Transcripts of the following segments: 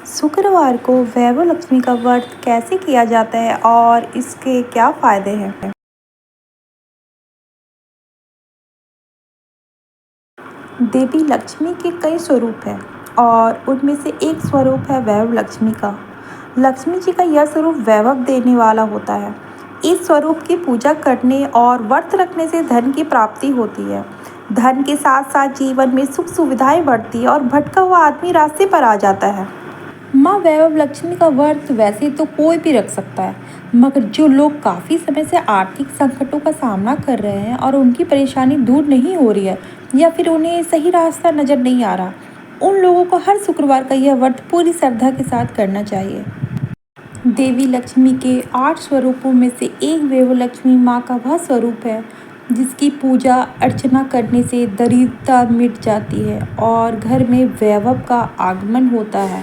शुक्रवार को वैभव लक्ष्मी का व्रत कैसे किया जाता है और इसके क्या फायदे हैं? देवी लक्ष्मी के कई स्वरूप हैं और उनमें से एक स्वरूप है वैभव लक्ष्मी का। लक्ष्मी जी का यह स्वरूप वैभव देने वाला होता है। इस स्वरूप की पूजा करने और व्रत रखने से धन की प्राप्ति होती है। धन के साथ साथ जीवन में सुख सुविधाएं बढ़ती है और भटका हुआ आदमी रास्ते पर आ जाता है। माँ वैभव लक्ष्मी का व्रत वैसे तो कोई भी रख सकता है, मगर जो लोग काफ़ी समय से आर्थिक संकटों का सामना कर रहे हैं और उनकी परेशानी दूर नहीं हो रही है या फिर उन्हें सही रास्ता नज़र नहीं आ रहा, उन लोगों को हर शुक्रवार का यह व्रत पूरी श्रद्धा के साथ करना चाहिए। देवी लक्ष्मी के 8 स्वरूपों में से एक वैभव लक्ष्मी माँ का वह स्वरूप है जिसकी पूजा अर्चना करने से दरिद्रता मिट जाती है और घर में वैभव का आगमन होता है।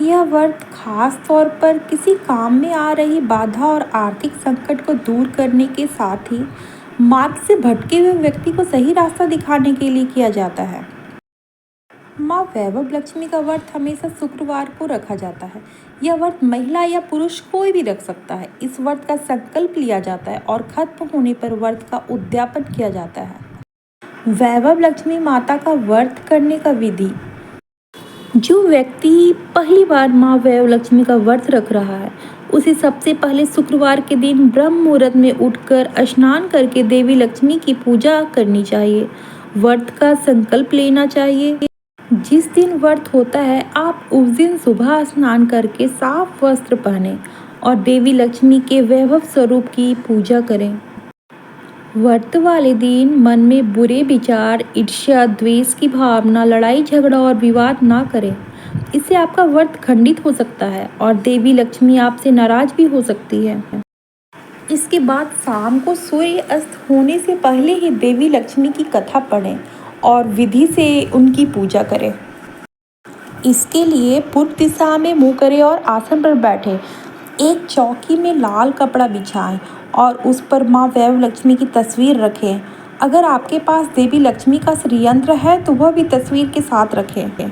यह व्रत खास तौर पर किसी काम में आ रही बाधा और आर्थिक संकट को दूर करने के साथ ही मार्ग से भटके हुए व्यक्ति को सही रास्ता दिखाने के लिए किया जाता है। माँ वैभव लक्ष्मी का व्रत हमेशा शुक्रवार को रखा जाता है। यह व्रत महिला या पुरुष कोई भी रख सकता है। इस व्रत का संकल्प लिया जाता है और खत्म होने पर व्रत का उद्यापन किया जाता है। वैभव लक्ष्मी माता का व्रत करने का विधि। जो व्यक्ति पहली बार माँ वैभव लक्ष्मी का व्रत रख रहा है, उसे सबसे पहले शुक्रवार के दिन ब्रह्म मुहूर्त में उठकर स्नान करके देवी लक्ष्मी की पूजा करनी चाहिए। व्रत का संकल्प लेना चाहिए। जिस दिन व्रत होता है, आप उस दिन सुबह स्नान करके साफ वस्त्र पहनें और देवी लक्ष्मी के वैभव स्वरूप की पूजा करें। व्रत वाले दिन मन में बुरे विचार, ईर्ष्या, द्वेष की भावना, लड़ाई झगड़ा और विवाद ना करें। इससे आपका व्रत खंडित हो सकता है और देवी लक्ष्मी आपसे नाराज भी हो सकती है। इसके बाद शाम को सूर्य अस्त होने से पहले ही देवी लक्ष्मी की कथा पढ़ें और विधि से उनकी पूजा करें। इसके लिए पूर्व दिशा में मुँह करें और आसन पर बैठें। एक चौकी में लाल कपड़ा बिछाएं और उस पर माँ वैभव लक्ष्मी की तस्वीर रखें। अगर आपके पास देवी लक्ष्मी का श्रीयंत्र है तो वह भी तस्वीर के साथ रखें।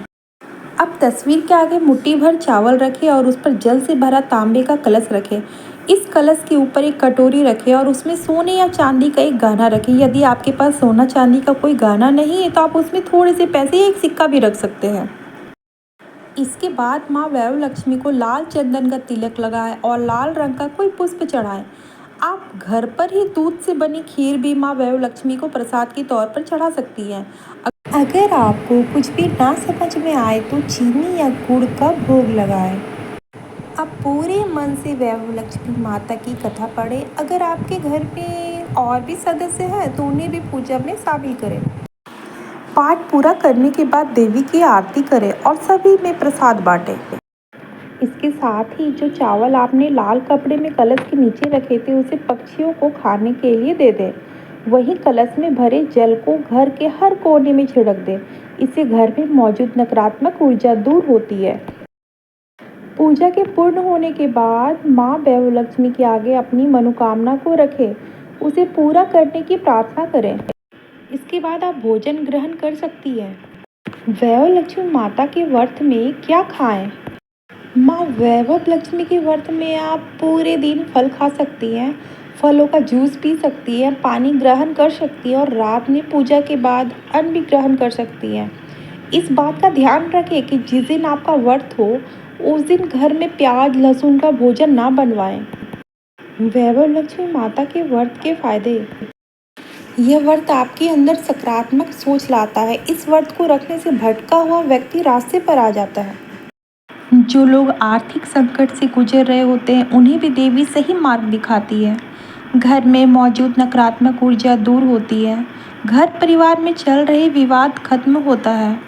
अब तस्वीर के आगे मुट्ठी भर चावल रखें और उस पर जल से भरा तांबे का कलश रखें। इस कलश के ऊपर एक कटोरी रखें और उसमें सोने या चांदी का एक गहना रखें। यदि आपके पास सोना चांदी का कोई गहना नहीं है तो आप उसमें थोड़े से पैसे या एक सिक्का भी रख सकते हैं। इसके बाद माँ वैभव लक्ष्मी को लाल चंदन का तिलक लगाएं और लाल रंग का कोई पुष्प चढ़ाएं। आप घर पर ही दूध से बनी खीर भी माँ वैभव लक्ष्मी को प्रसाद के तौर पर चढ़ा सकती हैं। अगर आपको कुछ भी ना समझ में आए तो चीनी या गुड़ का भोग लगाएं। अब पूरे मन से वैभव लक्ष्मी माता की कथा पढ़ें। अगर आपके घर में और भी सदस्य हैं तो उन्हें भी पूजा में शामिल करें। पाठ पूरा करने के बाद देवी की आरती करें और सभी में प्रसाद बांटें। इसके साथ ही जो चावल आपने लाल कपड़े में कलश के नीचे रखे थे उसे पक्षियों को खाने के लिए दे दें। वहीं कलश में भरे जल को घर के हर कोने में छिड़क दें। इससे घर में मौजूद नकारात्मक ऊर्जा दूर होती है। पूजा के पूर्ण होने के बाद माँ वैभव लक्ष्मी के आगे अपनी मनोकामना को रखें, उसे पूरा करने की प्रार्थना करें। इसके बाद आप भोजन ग्रहण कर सकती हैं। वैभव लक्ष्मी माता के व्रत में क्या खाएं? माँ वैभव लक्ष्मी के व्रत में आप पूरे दिन फल खा सकती हैं, फलों का जूस पी सकती हैं, पानी ग्रहण कर सकती हैं और रात में पूजा के बाद अन्न भी ग्रहण कर सकती हैं। इस बात का ध्यान रखें कि जिस दिन आपका व्रत हो उस दिन घर में प्याज लहसुन का भोजन ना बनवाएं। वैभव लक्ष्मी माता के व्रत के फायदे। यह व्रत आपके अंदर सकारात्मक सोच लाता है। इस व्रत को रखने से भटका हुआ व्यक्ति रास्ते पर आ जाता है। जो लोग आर्थिक संकट से गुजर रहे होते हैं उन्हें भी देवी सही मार्ग दिखाती है। घर में मौजूद नकारात्मक ऊर्जा दूर होती है। घर परिवार में चल रहे विवाद खत्म होता है।